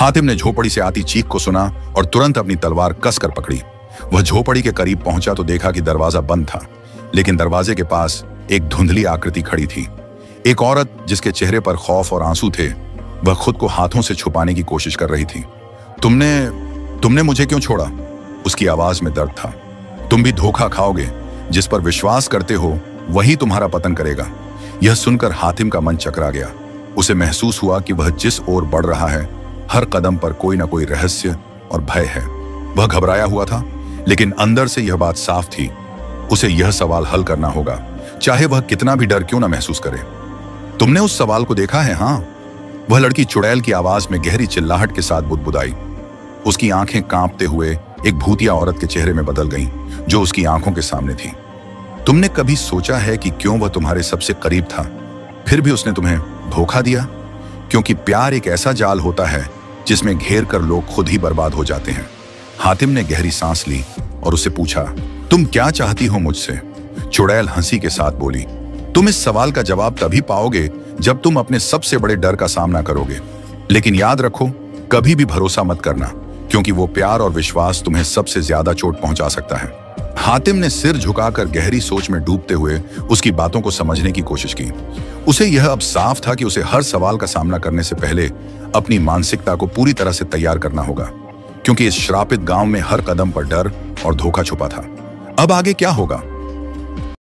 हातिम ने झोपड़ी से आती चीख को सुना और तुरंत अपनी तलवार कसकर पकड़ी। वह झोपड़ी के करीब पहुंचा तो देखा कि दरवाजा बंद था, लेकिन दरवाजे के पास एक धुंधली आकृति खड़ी थी। एक औरत जिसके चेहरे पर खौफ और आंसू थे। वह खुद को हाथों से छुपाने की कोशिश कर रही थी। तुमने मुझे क्यों छोड़ा? उसकी आवाज में दर्द था। तुम भी धोखा खाओगे। जिस पर विश्वास करते हो वही तुम्हारा पतन करेगा। यह सुनकर हातिम का मन चकरा गया। उसे महसूस हुआ कि वह जिस ओर बढ़ रहा है, हर कदम पर कोई ना कोई रहस्य और भय है। वह घबराया हुआ था, लेकिन अंदर से यह बात साफ थी, उसे यह सवाल हल करना होगा, चाहे वह कितना भी डर क्यों ना महसूस करे। तुमने उस सवाल को देखा है? हाँ, वह लड़की चुड़ैल की आवाज में गहरी चिल्लाहट के साथ बुदबुदाई। उसकी आंखें कांपते हुए एक भूतिया औरत के चेहरे में बदल गईं, जो उसकी आंखों के सामने थी। तुमने कभी सोचा है कि क्यों वह तुम्हारे सबसे करीब था, फिर भी उसने तुम्हें धोखा दिया? क्योंकि प्यार एक ऐसा जाल होता है जिसमें घेर कर लोग खुद ही बर्बाद हो जाते हैं। हातिम ने गहरी सांस ली और उससे पूछा, तुम क्या चाहती हो मुझसे? चुड़ैल हंसी के साथ बोली, तुम इस सवाल का जवाब तभी पाओगे जब तुम अपने सबसे बड़े डर का सामना करोगे। लेकिन याद रखो, कभी भी भरोसा मत करना, क्योंकि वो प्यार और विश्वास तुम्हें सबसे ज्यादा चोट पहुंचा सकता है। हातिम ने सिर झुकाकर गहरी सोच में डूबते हुए उसकी बातों को समझने की कोशिश की। उसे यह अब साफ था कि उसे हर सवाल का सामना करने से पहले अपनी मानसिकता को पूरी तरह से तैयार करना होगा, क्योंकि इस श्रापित गांव में हर कदम पर डर और धोखा छुपा था। अब आगे क्या होगा,